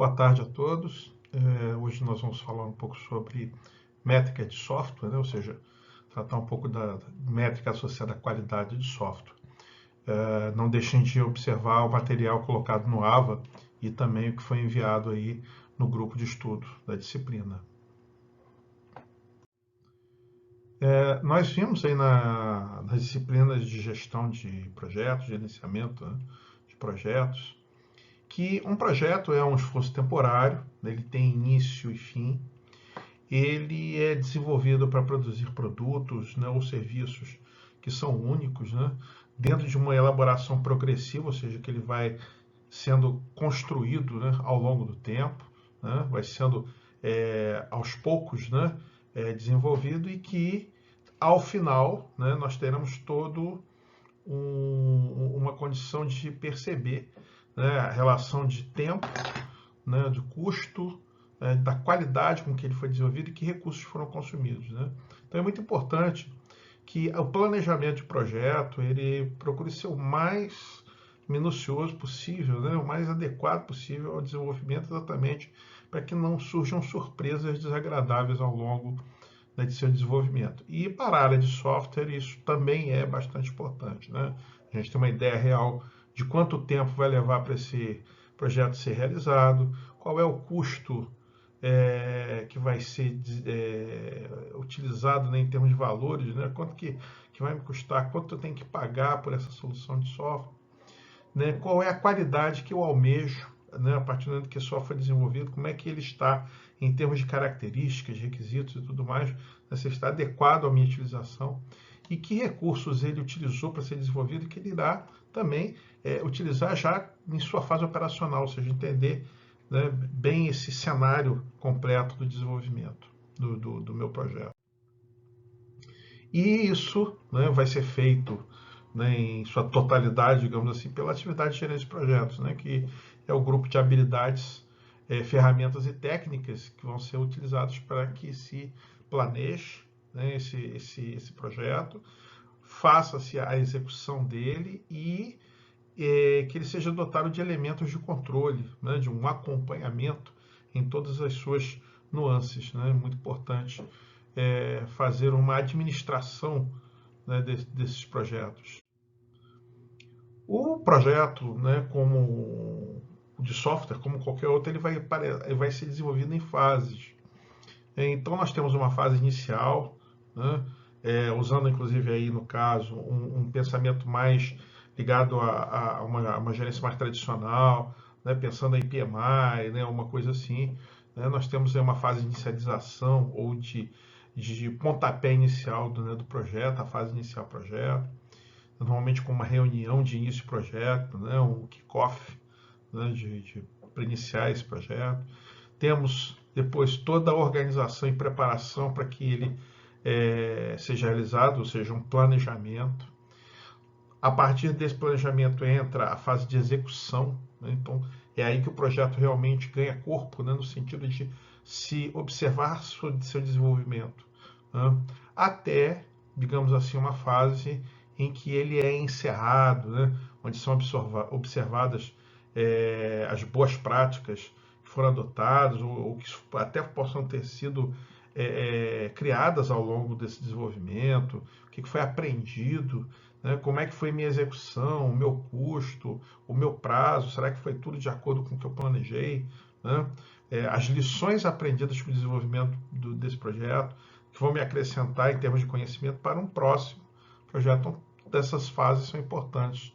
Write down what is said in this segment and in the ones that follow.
Boa tarde a todos. Hoje nós vamos falar um pouco sobre métrica de software, né? Ou seja, tratar um pouco da métrica associada à qualidade de software. Não deixem de observar o material colocado no AVA e também o que foi enviado aí no grupo de estudo da disciplina. Nós vimos aí nas disciplinas de gestão de projetos, gerenciamento, né, de projetos, que um projeto é um esforço temporário, ele tem início e fim, ele é desenvolvido para produzir produtos, né, ou serviços que são únicos, né, dentro de uma elaboração progressiva, ou seja, que ele vai sendo construído, né, ao longo do tempo, né, vai sendo aos poucos, né, desenvolvido, e que ao final, né, nós teremos todo uma condição de perceber, né, a relação de tempo, né, de custo, da qualidade com que ele foi desenvolvido e que recursos foram consumidos, né? Então é muito importante que o planejamento de projeto ele procure ser o mais minucioso possível, né, o mais adequado possível ao desenvolvimento, exatamente para que não surjam surpresas desagradáveis ao longo, né, de seu desenvolvimento. E para a área de software isso também é bastante importante, né? A gente tem uma ideia real de quanto tempo vai levar para esse projeto ser realizado, qual é o custo que vai ser utilizado, né, em termos de valores, né? Quanto que vai me custar, quanto eu tenho que pagar por essa solução de software, né? Qual é a qualidade que eu almejo, né, a partir do momento que o software foi desenvolvido, como é que ele está em termos de características, requisitos e tudo mais, né, se está adequado à minha utilização e que recursos ele utilizou para ser desenvolvido e que ele irá também utilizar já em sua fase operacional, ou seja, entender, né, bem esse cenário completo do desenvolvimento do meu projeto. E isso, né, vai ser feito, né, em sua totalidade, digamos assim, pela atividade de gerência de projetos, né, que é o grupo de habilidades, ferramentas e técnicas que vão ser utilizadas para que se planeje, né, esse projeto, faça-se a execução dele e que ele seja dotado de elementos de controle, né, de um acompanhamento em todas as suas nuances, né, muito importante fazer uma administração, né, desses projetos. O projeto, né, como o de software, como qualquer outro, ele vai ser desenvolvido em fases. Então nós temos uma fase inicial, né, usando inclusive aí no caso um pensamento mais ligado a uma gerência mais tradicional, né, pensando em PMI, né, uma coisa assim. Né, nós temos aí uma fase de inicialização ou de pontapé inicial do projeto, a fase inicial do projeto, normalmente com uma reunião de início do projeto, né, um kick-off, né, para iniciar esse projeto. Temos depois toda a organização e preparação para que ele seja realizado, ou seja, um planejamento. A partir desse planejamento entra a fase de execução, né? Então é aí que o projeto realmente ganha corpo, né, no sentido de se observar seu desenvolvimento, né, até, digamos assim, uma fase em que ele é encerrado, né, onde são observadas as boas práticas que foram adotadas ou que até possam ter sido criadas ao longo desse desenvolvimento, o que foi aprendido, né, como é que foi minha execução, o meu custo, o meu prazo, será que foi tudo de acordo com o que eu planejei, né? As lições aprendidas com o desenvolvimento desse projeto, que vão me acrescentar em termos de conhecimento para um próximo projeto. Então, dessas fases são importantes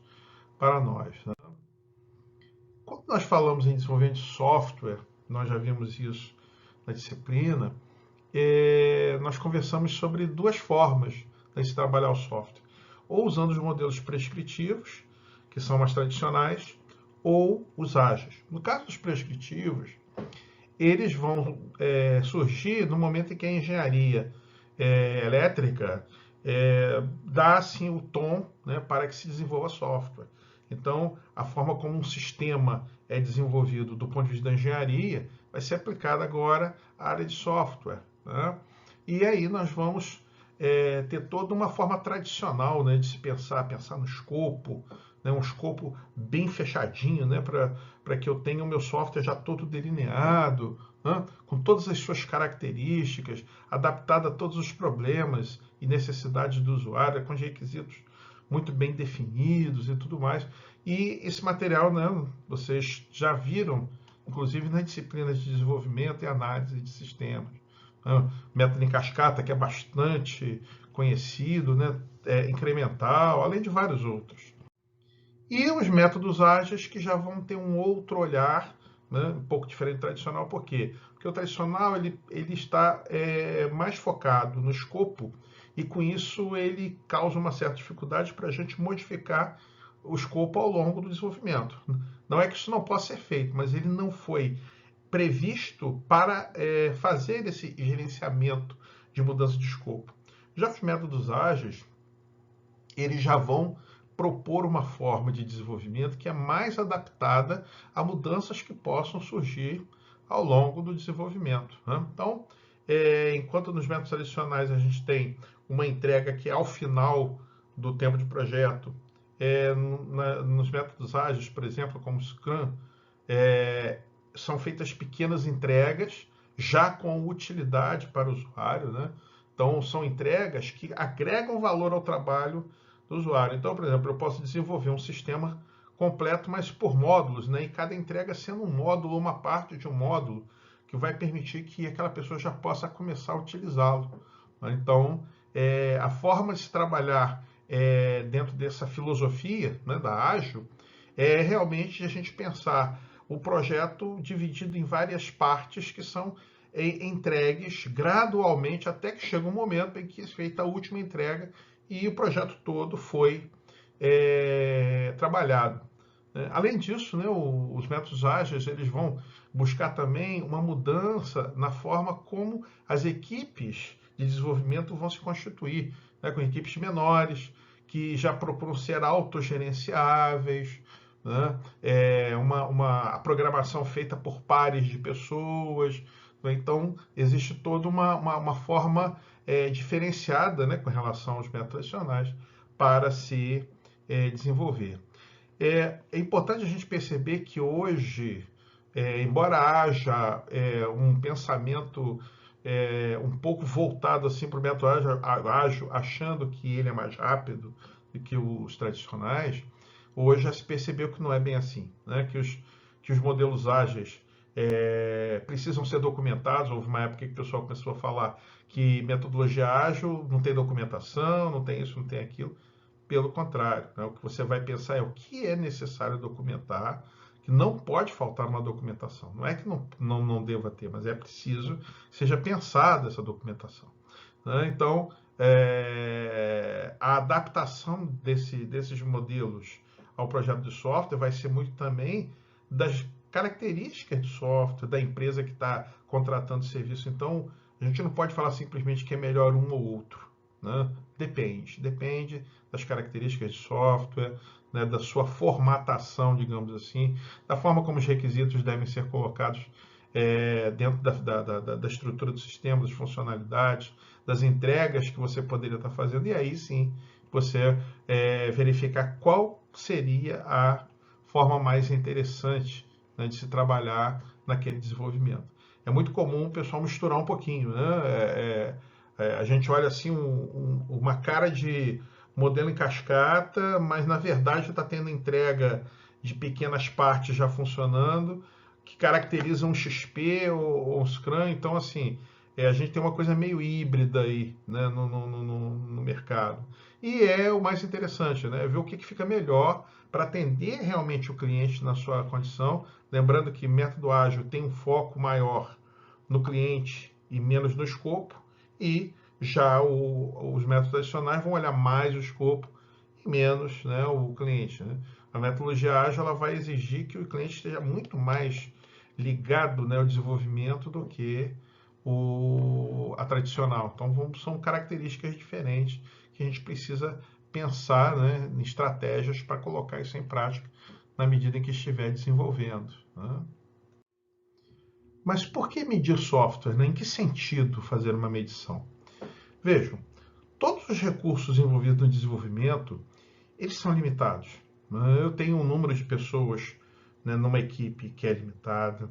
para nós, né? Quando nós falamos em desenvolvimento de software, nós já vimos isso na disciplina, nós conversamos sobre duas formas de se trabalhar o software. Ou usando os modelos prescritivos, que são mais tradicionais, ou os ágeis. No caso dos prescritivos, eles vão surgir no momento em que a engenharia elétrica dá assim o tom, né, para que se desenvolva software. Então, a forma como um sistema é desenvolvido do ponto de vista da engenharia vai ser aplicada agora à área de software, né? E aí nós vamos ter toda uma forma tradicional, né, de se pensar no escopo, né, um escopo bem fechadinho, né, para que eu tenha o meu software já todo delineado, né, com todas as suas características, adaptado a todos os problemas e necessidades do usuário, com os requisitos muito bem definidos e tudo mais. E esse material, né, vocês já viram, inclusive nas disciplinas de desenvolvimento e análise de sistemas. Método em cascata, que é bastante conhecido, né, incremental, além de vários outros. E os métodos ágeis que já vão ter um outro olhar, né, um pouco diferente do tradicional. Por quê? Porque o tradicional ele está mais focado no escopo e com isso ele causa uma certa dificuldade para a gente modificar o escopo ao longo do desenvolvimento. Não é que isso não possa ser feito, mas ele não foi previsto para fazer esse gerenciamento de mudança de escopo. Já os métodos ágeis, eles já vão propor uma forma de desenvolvimento que é mais adaptada a mudanças que possam surgir ao longo do desenvolvimento. Né? Então, enquanto nos métodos tradicionais a gente tem uma entrega que é ao final do tempo de projeto, nos métodos ágeis, por exemplo, como o Scrum, são feitas pequenas entregas, já com utilidade para o usuário, né? Então, são entregas que agregam valor ao trabalho do usuário. Então, por exemplo, eu posso desenvolver um sistema completo, mas por módulos, né? E cada entrega sendo um módulo, uma parte de um módulo, que vai permitir que aquela pessoa já possa começar a utilizá-lo. Então, a forma de se trabalhar dentro dessa filosofia, né, da Ágil é realmente a gente pensar o projeto dividido em várias partes que são entregues gradualmente até que chega um momento em que é feita a última entrega e o projeto todo foi trabalhado. Além disso, né, os métodos ágeis eles vão buscar também uma mudança na forma como as equipes de desenvolvimento vão se constituir, né, com equipes menores, que já procuram ser autogerenciáveis, né, uma programação feita por pares de pessoas. Né, então, existe toda uma forma diferenciada, né, com relação aos métodos tradicionais para se desenvolver. É importante a gente perceber que hoje, embora haja um pensamento um pouco voltado assim para o método ágil, achando que ele é mais rápido do que os tradicionais, hoje já se percebeu que não é bem assim, né? Que os modelos ágeis precisam ser documentados. Houve uma época que o pessoal começou a falar que metodologia ágil não tem documentação, não tem isso, não tem aquilo. Pelo contrário, né? O que você vai pensar é o que é necessário documentar, que não pode faltar uma documentação. Não é que não deva ter, mas é preciso que seja pensada essa documentação. Né? Então, a adaptação desses modelos ao projeto de software vai ser muito também das características do software, da empresa que está contratando o serviço. Então, a gente não pode falar simplesmente que é melhor um ou outro. Né? Depende das características de software, né, da sua formatação, digamos assim, da forma como os requisitos devem ser colocados dentro da estrutura do sistema, das funcionalidades, das entregas que você poderia estar fazendo, e aí sim você verificar qual seria a forma mais interessante, né, de se trabalhar naquele desenvolvimento. É muito comum o pessoal misturar um pouquinho, né? A gente olha assim uma cara de modelo em cascata, mas na verdade está tendo entrega de pequenas partes já funcionando, que caracterizam um XP ou um Scrum. Então, assim, a gente tem uma coisa meio híbrida aí, né, no mercado. E é o mais interessante, né, ver o que fica melhor para atender realmente o cliente na sua condição. Lembrando que método ágil tem um foco maior no cliente e menos no escopo, e já os métodos tradicionais vão olhar mais o escopo e menos, né, o cliente. Né? A metodologia ágil ela vai exigir que o cliente esteja muito mais ligado, né, ao desenvolvimento do que a tradicional. Então são características diferentes que a gente precisa pensar, né, em estratégias para colocar isso em prática na medida em que estiver desenvolvendo. Né? Mas por que medir software? Né? Em que sentido fazer uma medição? Vejam, todos os recursos envolvidos no desenvolvimento, eles são limitados. Eu tenho um número de pessoas, né, numa equipe que é limitada,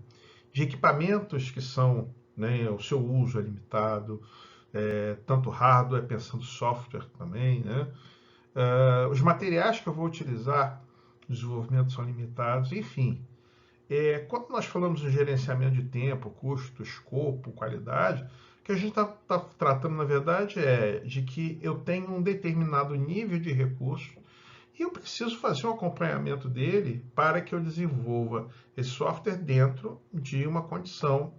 de equipamentos que são, né, o seu uso é limitado, tanto hardware, pensando software também, né? Os materiais que eu vou utilizar no desenvolvimento são limitados, enfim. Quando nós falamos de gerenciamento de tempo, custo, escopo, qualidade, o que a gente está tratando, na verdade, é de que eu tenho um determinado nível de recurso e eu preciso fazer um acompanhamento dele para que eu desenvolva esse software dentro de uma condição,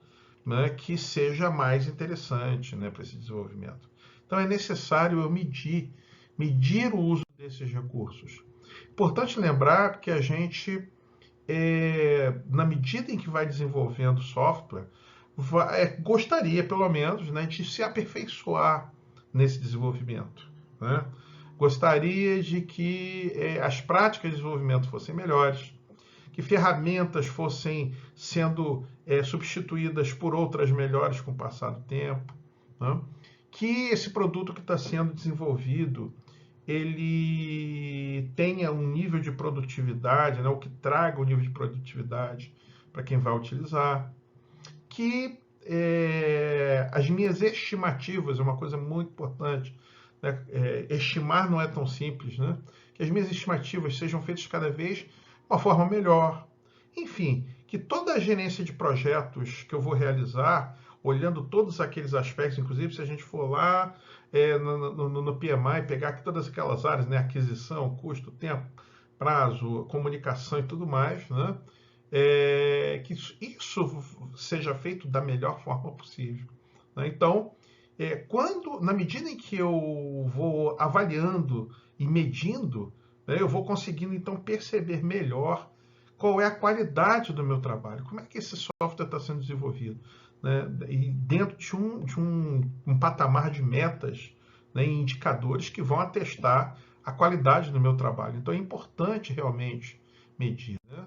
né, que seja mais interessante, né, para esse desenvolvimento. Então é necessário eu medir o uso desses recursos. Importante lembrar que a gente, na medida em que vai desenvolvendo software, gostaria, pelo menos, né, de se aperfeiçoar nesse desenvolvimento, né? Gostaria de que as práticas de desenvolvimento fossem melhores, que ferramentas fossem sendo substituídas por outras melhores com o passar do tempo, né? Que esse produto que está sendo desenvolvido ele tenha um nível de produtividade, né, ou que traga um nível de produtividade para quem vai utilizar, que as minhas estimativas, é uma coisa muito importante, né? Estimar não é tão simples, né? Que as minhas estimativas sejam feitas cada vez de uma forma melhor. Enfim, que toda a gerência de projetos que eu vou realizar, olhando todos aqueles aspectos, inclusive se a gente for lá no PMI, pegar todas aquelas áreas, né? Aquisição, custo, tempo, prazo, comunicação e tudo mais, né? Que isso seja feito da melhor forma possível, né? Então, na medida em que eu vou avaliando e medindo, né, eu vou conseguindo então perceber melhor qual é a qualidade do meu trabalho, como é que esse software está sendo desenvolvido, né, e dentro de um patamar de metas, né, e indicadores que vão atestar a qualidade do meu trabalho. Então é importante realmente medir, né?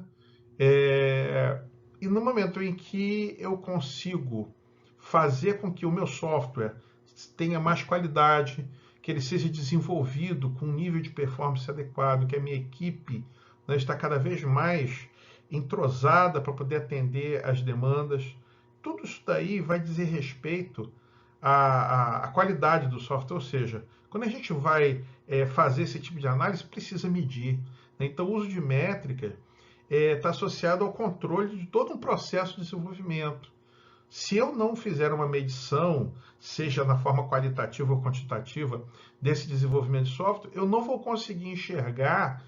E no momento em que eu consigo fazer com que o meu software tenha mais qualidade, que ele seja desenvolvido com um nível de performance adequado, que a minha equipe, né, está cada vez mais entrosada para poder atender as demandas, tudo isso daí vai dizer respeito à qualidade do software, ou seja, quando a gente vai fazer esse tipo de análise, precisa medir, né? Então, o uso de métrica está associado ao controle de todo um processo de desenvolvimento. Se eu não fizer uma medição, seja na forma qualitativa ou quantitativa, desse desenvolvimento de software, eu não vou conseguir enxergar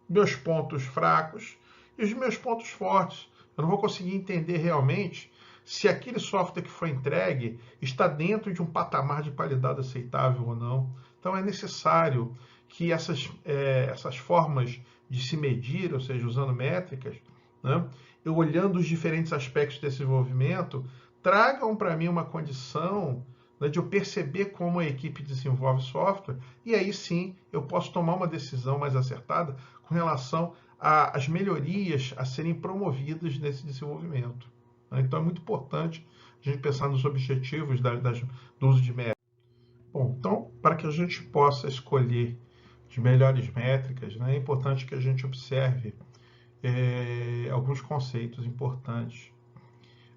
meus pontos fracos e os meus pontos fortes. Eu não vou conseguir entender realmente se aquele software que foi entregue está dentro de um patamar de qualidade aceitável ou não. Então é necessário que essas formas de se medir, ou seja, usando métricas, né, eu olhando os diferentes aspectos desse desenvolvimento, tragam para mim uma condição, né, de eu perceber como a equipe desenvolve software, e aí sim eu posso tomar uma decisão mais acertada com relação às melhorias a serem promovidas nesse desenvolvimento. Então é muito importante a gente pensar nos objetivos do uso de métricas. Bom, então, para que a gente possa escolher as melhores métricas, né, é importante que a gente observe alguns conceitos importantes.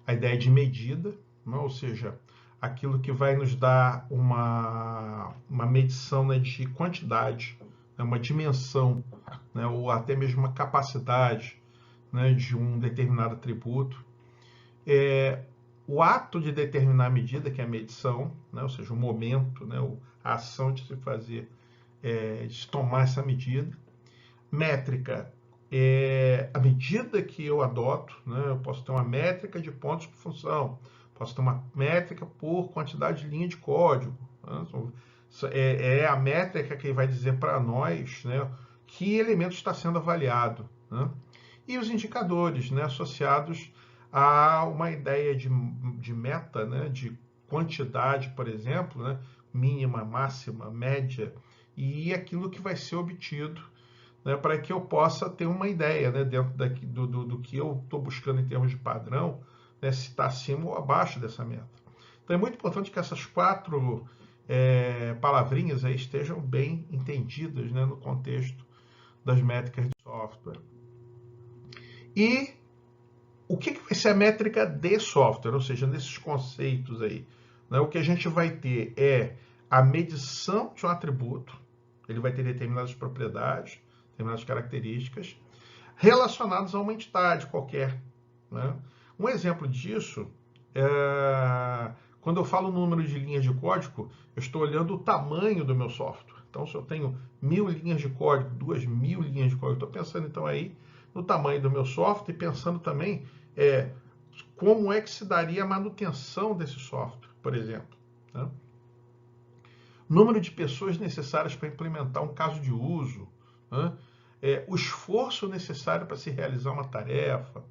A ideia de medida, né, ou seja, aquilo que vai nos dar uma medição, né, de quantidade, né, uma dimensão, né, ou até mesmo uma capacidade, né, de um determinado atributo. O ato de determinar a medida, que é a medição, né, ou seja, o momento, né, a ação de se fazer, de tomar essa medida. Métrica é a medida que eu adoto, né, eu posso ter uma métrica de pontos por função, posso ter uma métrica por quantidade de linha de código, né, é a métrica que vai dizer para nós, né, que elemento está sendo avaliado, né? E os indicadores, né, associados a uma ideia de meta, né, de quantidade, por exemplo, né, mínima, máxima, média, e aquilo que vai ser obtido, né, para que eu possa ter uma ideia, né, dentro do que eu estou buscando em termos de padrão, né, se está acima ou abaixo dessa meta. Então é muito importante que essas quatro palavrinhas aí estejam bem entendidas, né, no contexto das métricas de software. E o que vai ser a métrica de software? Ou seja, nesses conceitos aí, né, o que a gente vai ter é a medição de um atributo, ele vai ter determinadas propriedades, determinadas características, relacionadas a uma entidade qualquer. Né? Um exemplo disso é quando eu falo número de linhas de código, eu estou olhando o tamanho do meu software. Então, se eu tenho 1000 linhas de código, 2000 linhas de código, estou pensando então aí no tamanho do meu software e pensando também como é que se daria a manutenção desse software, por exemplo. Né? Número de pessoas necessárias para implementar um caso de uso, né? O esforço necessário para se realizar uma tarefa.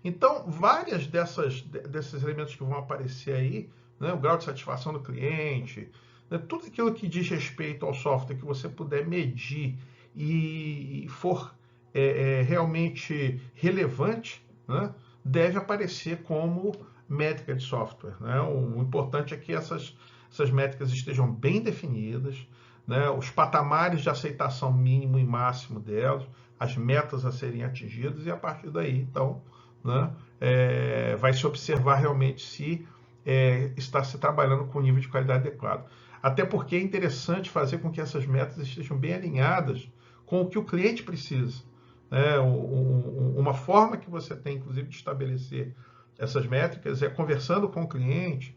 Então, várias desses elementos que vão aparecer aí, né, o grau de satisfação do cliente, né, tudo aquilo que diz respeito ao software que você puder medir e for realmente relevante, né, deve aparecer como métrica de software. Né? O importante é que essas métricas estejam bem definidas, né, os patamares de aceitação mínimo e máximo delas, as metas a serem atingidas, e a partir daí, então, né, vai se observar realmente se está se trabalhando com um nível de qualidade adequado. Até porque é interessante fazer com que essas metas estejam bem alinhadas com o que o cliente precisa. Né? Uma forma que você tem, inclusive, de estabelecer essas métricas é conversando com o cliente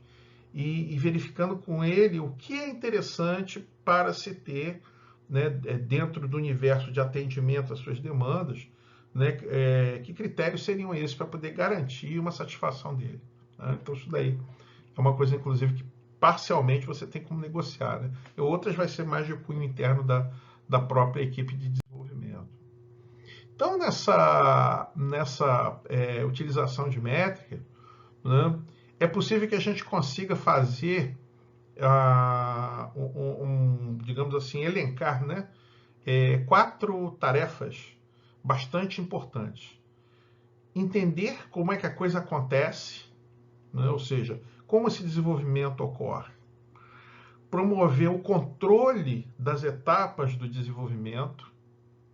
e verificando com ele o que é interessante para se ter, né, dentro do universo de atendimento às suas demandas, né, que critérios seriam esses para poder garantir uma satisfação dele. Né? Então, isso daí é uma coisa, inclusive, que parcialmente você tem como negociar. Né? E outras vai ser mais de cunho interno da própria equipe de desenvolvimento. Então, nessa utilização de métrica, né, é possível que a gente consiga fazer, digamos assim, elencar, né, 4 tarefas bastante importantes. Entender como é que a coisa acontece, né, ou seja, como esse desenvolvimento ocorre. Promover o controle das etapas do desenvolvimento,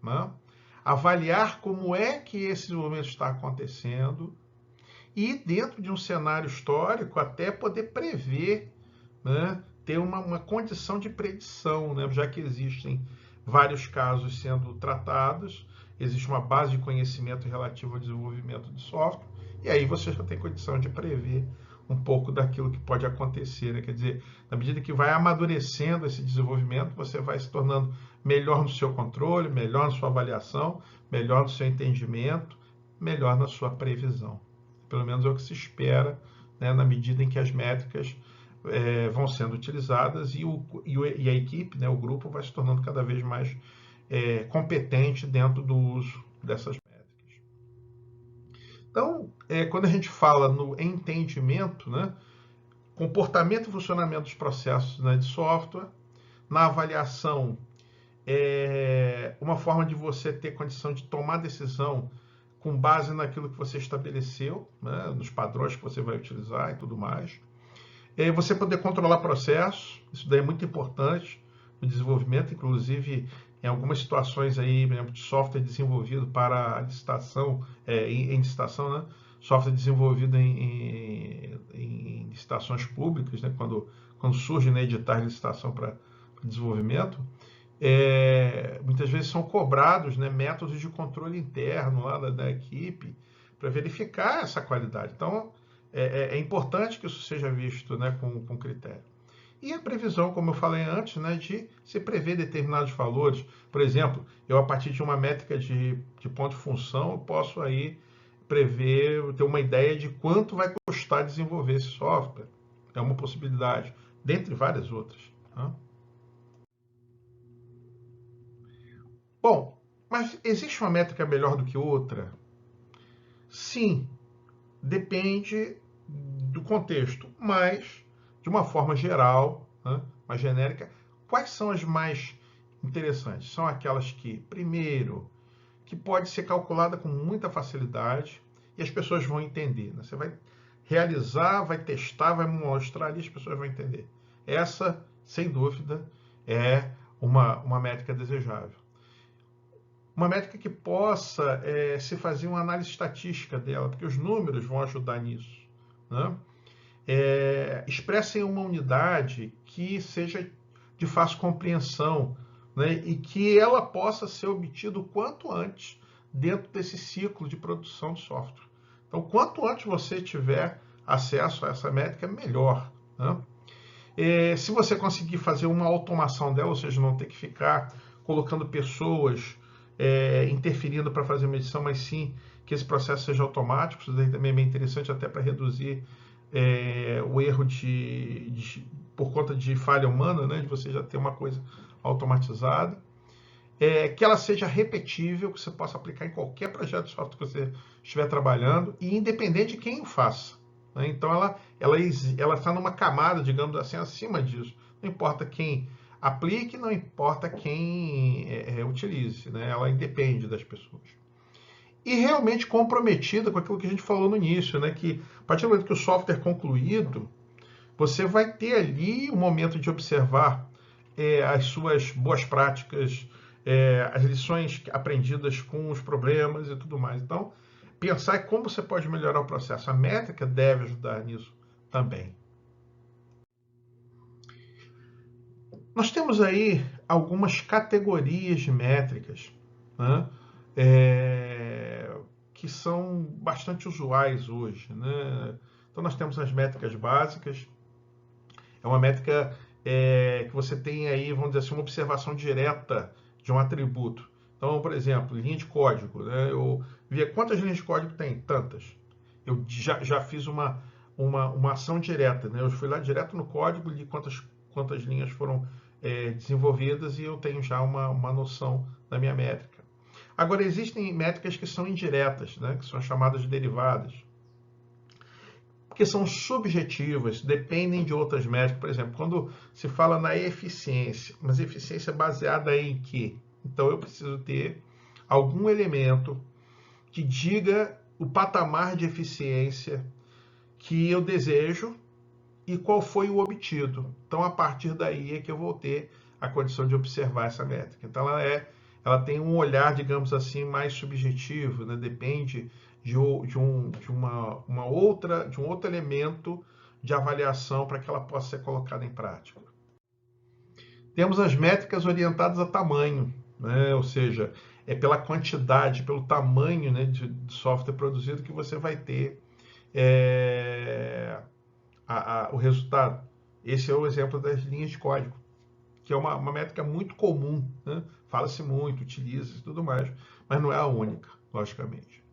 né, avaliar como é que esse desenvolvimento está acontecendo e, dentro de um cenário histórico, até poder prever, né, ter uma condição de predição, né, já que existem vários casos sendo tratados, existe uma base de conhecimento relativo ao desenvolvimento de software, e aí você já tem condição de prever um pouco daquilo que pode acontecer. Né? Quer dizer, na medida que vai amadurecendo esse desenvolvimento, você vai se tornando melhor no seu controle, melhor na sua avaliação, melhor no seu entendimento, melhor na sua previsão. Pelo menos é o que se espera, né, na medida em que as métricas vão sendo utilizadas e a equipe, né, o grupo, vai se tornando cada vez mais competente dentro do uso dessas métricas. Então, quando a gente fala no entendimento, né, comportamento e funcionamento dos processos, né, de software, na avaliação, uma forma de você ter condição de tomar decisão com base naquilo que você estabeleceu, né, nos padrões que você vai utilizar e tudo mais. Você poder controlar processos, isso daí é muito importante no desenvolvimento, inclusive em algumas situações aí, por exemplo, de software desenvolvido para a licitação, em licitação, né? Software desenvolvido em licitações públicas, né? Quando surge, né, editar licitação para desenvolvimento, muitas vezes são cobrados, né, métodos de controle interno lá da equipe para verificar essa qualidade. Então, é importante que isso seja visto, né, com critério. E a previsão, como eu falei antes, né, de se prever determinados valores. Por exemplo, eu, a partir de uma métrica de ponto de função, eu posso aí prever, ter uma ideia de quanto vai custar desenvolver esse software. É uma possibilidade, dentre várias outras. Tá? Bom, mas existe uma métrica melhor do que outra? Sim, depende do contexto, mas, de uma forma geral, né, mais genérica, quais são as mais interessantes? São aquelas que, primeiro, que pode ser calculada com muita facilidade e as pessoas vão entender. Né? Você vai realizar, vai testar, vai mostrar ali, as pessoas vão entender. Essa, sem dúvida, é uma métrica desejável. uma métrica que possa se fazer uma análise estatística dela, porque os números vão ajudar nisso, né? Expressem uma unidade que seja de fácil compreensão, né? E que ela possa ser obtida o quanto antes dentro desse ciclo de produção de software. Então, quanto antes você tiver acesso a essa métrica, melhor, né? Se você conseguir fazer uma automação dela, ou seja, não ter que ficar colocando pessoas interferindo para fazer medição, mas sim que esse processo seja automático, isso daí também é bem interessante até para reduzir o erro por conta de falha humana, né, de você já ter uma coisa automatizada. Que ela seja repetível, que você possa aplicar em qualquer projeto de software que você estiver trabalhando, e independente de quem o faça, né? Então ela está numa camada, digamos assim, acima disso. Não importa quem aplique, não importa quem utilize, né? Ela independe das pessoas. E realmente comprometida com aquilo que a gente falou no início, né? Que a partir do momento que o software é concluído, você vai ter ali um momento de observar as suas boas práticas, as lições aprendidas com os problemas e tudo mais. Então, pensar em como você pode melhorar o processo. A métrica deve ajudar nisso também. Nós temos aí algumas categorias de métricas, né, que são bastante usuais hoje, né? Então, nós temos as métricas básicas. É uma métrica que você tem aí, vamos dizer assim, uma observação direta de um atributo. Então, por exemplo, linha de código, né? Eu via quantas linhas de código tem? Tantas. Eu já fiz uma ação direta, né? Eu fui lá direto no código, li quantas linhas foram desenvolvidas e eu tenho já uma noção da minha métrica. Agora, existem métricas que são indiretas, né? Que são chamadas de derivadas, que são subjetivas, dependem de outras métricas. Por exemplo, quando se fala na eficiência, mas eficiência baseada em quê? Então, eu preciso ter algum elemento que diga o patamar de eficiência que eu desejo e qual foi o obtido. Então, a partir daí é que eu vou ter a condição de observar essa métrica. Então, ela tem um olhar, digamos assim, mais subjetivo, né? Depende de um outro elemento de avaliação para que ela possa ser colocada em prática. Temos as métricas orientadas a tamanho, né? Ou seja, é pela quantidade, pelo tamanho, né, de software produzido que você vai ter o resultado. Esse é o exemplo das linhas de código, que é uma métrica muito comum, né? Fala-se muito, utiliza-se e tudo mais, mas não é a única, logicamente.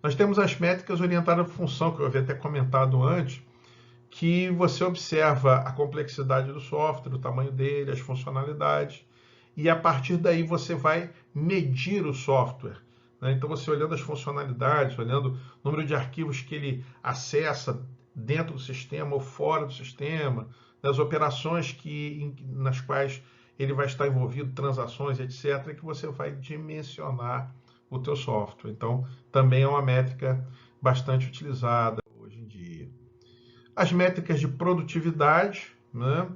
Nós temos as métricas orientadas à função, que eu havia até comentado antes, que você observa a complexidade do software, o tamanho dele, as funcionalidades, e a partir daí você vai medir o software, né? Então você olhando as funcionalidades, olhando o número de arquivos que ele acessa dentro do sistema ou fora do sistema, das operações nas quais ele vai estar envolvido, transações, etc., que você vai dimensionar o teu software. Então, também é uma métrica bastante utilizada hoje em dia. As métricas de produtividade, né,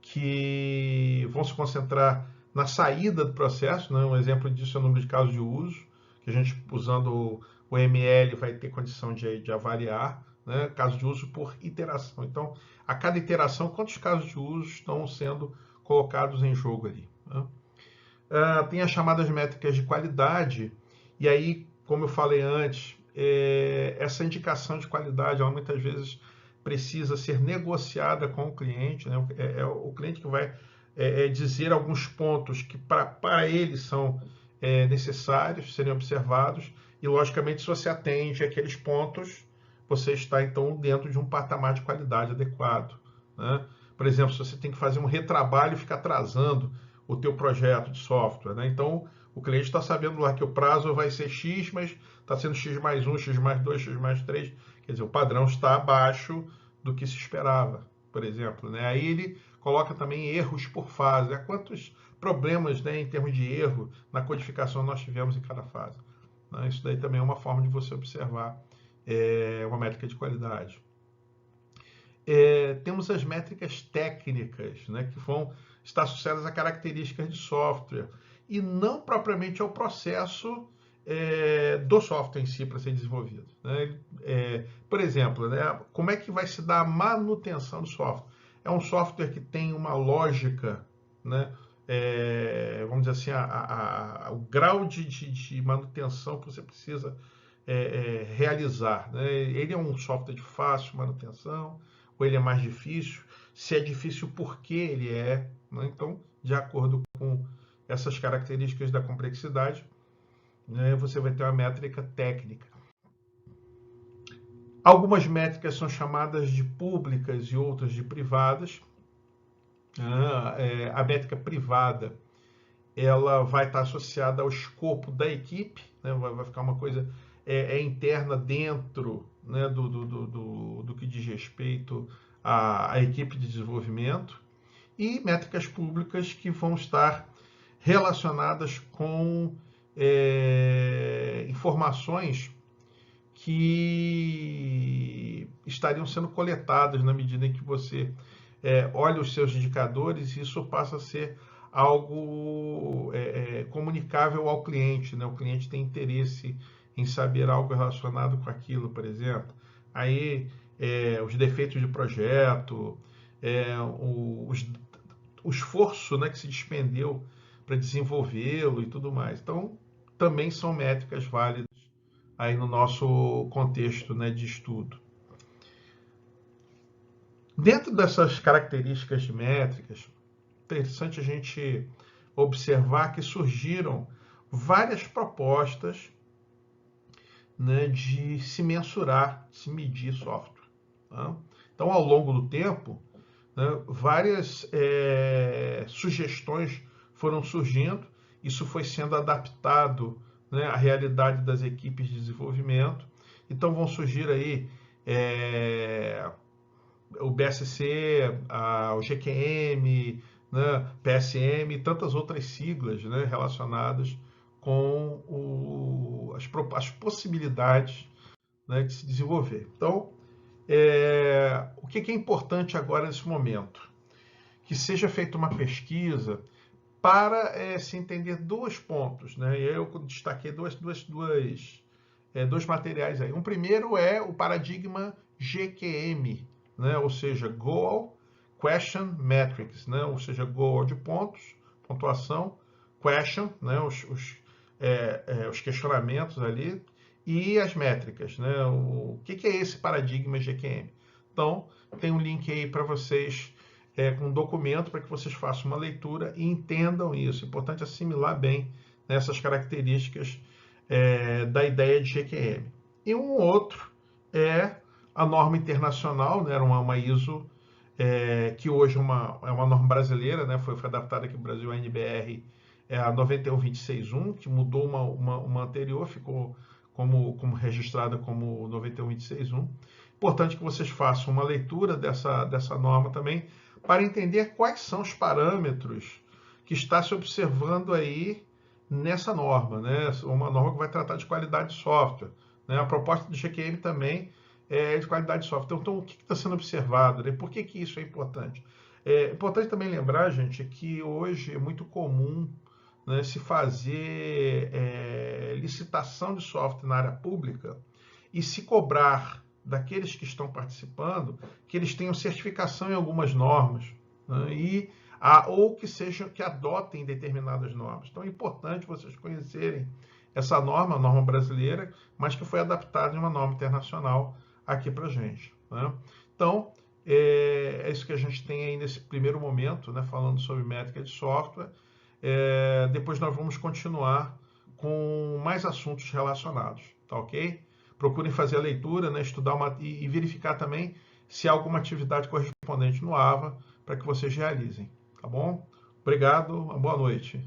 que vão se concentrar na saída do processo, né? Um exemplo disso é o número de casos de uso, que a gente, usando o ML, vai ter condição de avaliar, né, casos de uso por iteração. Então, a cada iteração, quantos casos de uso estão sendo colocados em jogo ali, né? Tem as chamadas métricas de qualidade, e aí, como eu falei antes, essa indicação de qualidade, ela muitas vezes precisa ser negociada com o cliente, né? É o cliente que vai dizer alguns pontos que para ele são necessários serem observados, e logicamente se você atende aqueles pontos, você está então dentro de um patamar de qualidade adequado, né? Por exemplo, se você tem que fazer um retrabalho e fica atrasando o teu projeto de software, né? Então o cliente está sabendo lá que o prazo vai ser X, mas está sendo X mais 1, X mais 2, X mais 3, quer dizer, o padrão está abaixo do que se esperava, por exemplo, né? Aí ele coloca também erros por fase. Quantos problemas, né, em termos de erro na codificação nós tivemos em cada fase, né? Isso daí também é uma forma de você observar uma métrica de qualidade. Temos as métricas técnicas, né, que vão estar associadas a características de software. e não propriamente ao processo do software em si para ser desenvolvido, né? Por exemplo, né, como é que vai se dar a manutenção do software? É um software que tem uma lógica, né, vamos dizer assim, o grau de manutenção que você precisa realizar, né? Ele é um software de fácil manutenção, ou ele é mais difícil? Se é difícil, por que ele é? Né? Então, de acordo com essas características da complexidade, né, você vai ter uma métrica técnica. Algumas métricas são chamadas de públicas e outras de privadas. A métrica privada, ela vai estar associada ao escopo da equipe, né? Vai ficar uma coisa interna dentro, né, do que diz respeito à equipe de desenvolvimento, e métricas públicas que vão estar relacionadas com informações que estariam sendo coletadas na medida em que você olha os seus indicadores, e isso passa a ser algo comunicável ao cliente, né? O cliente tem interesse em saber algo relacionado com aquilo, por exemplo. Aí, os defeitos de projeto, o esforço, né, que se despendeu para desenvolvê-lo e tudo mais. Então, também são métricas válidas aí no nosso contexto, né, de estudo. Dentro dessas características de métricas, é interessante a gente observar que surgiram várias propostas, né, de se mensurar, se medir software. Tá? Então, ao longo do tempo, né, várias sugestões foram surgindo, isso foi sendo adaptado, né, à realidade das equipes de desenvolvimento. Então, vão surgir aí o BSC, o GQM, né, PSM e tantas outras siglas, né, relacionadas com as possibilidades, né, de se desenvolver. Então, o que é importante agora nesse momento? Que seja feita uma pesquisa para se entender dois pontos, né? E eu destaquei dois materiais aí. Um primeiro é o paradigma GQM, né? Ou seja, Goal Question Metrics, né? Ou seja, Goal de pontos, pontuação, Question, né? Os questionamentos ali, e as métricas, né? O que é esse paradigma GQM? Então, tem um link aí para vocês, com um documento para que vocês façam uma leitura e entendam isso. É importante assimilar bem essas características da ideia de GQM. E um outro é a norma internacional, né? Uma ISO, que hoje é uma norma brasileira, né? Foi adaptada aqui no Brasil, a NBR, a 91261, que mudou uma anterior, ficou como registrada como 91261. Importante que vocês façam uma leitura dessa norma também, para entender quais são os parâmetros que está se observando aí nessa norma, né? Uma norma que vai tratar de qualidade de software, né? A proposta do GQM também é de qualidade de software. Então, o que está sendo observado, né? Por que isso é importante? É importante também lembrar, gente, que hoje é muito comum, né, se fazer licitação de software na área pública e se cobrar daqueles que estão participando que eles tenham certificação em algumas normas, né, ou que adotem determinadas normas. Então é importante vocês conhecerem essa norma, a norma brasileira, mas que foi adaptada em uma norma internacional aqui para a gente, né? Então, é isso que a gente tem aí nesse primeiro momento, né, falando sobre métrica de software. Depois nós vamos continuar com mais assuntos relacionados, tá ok? Procurem fazer a leitura, né, estudar e verificar também se há alguma atividade correspondente no AVA para que vocês realizem, tá bom? Obrigado, boa noite.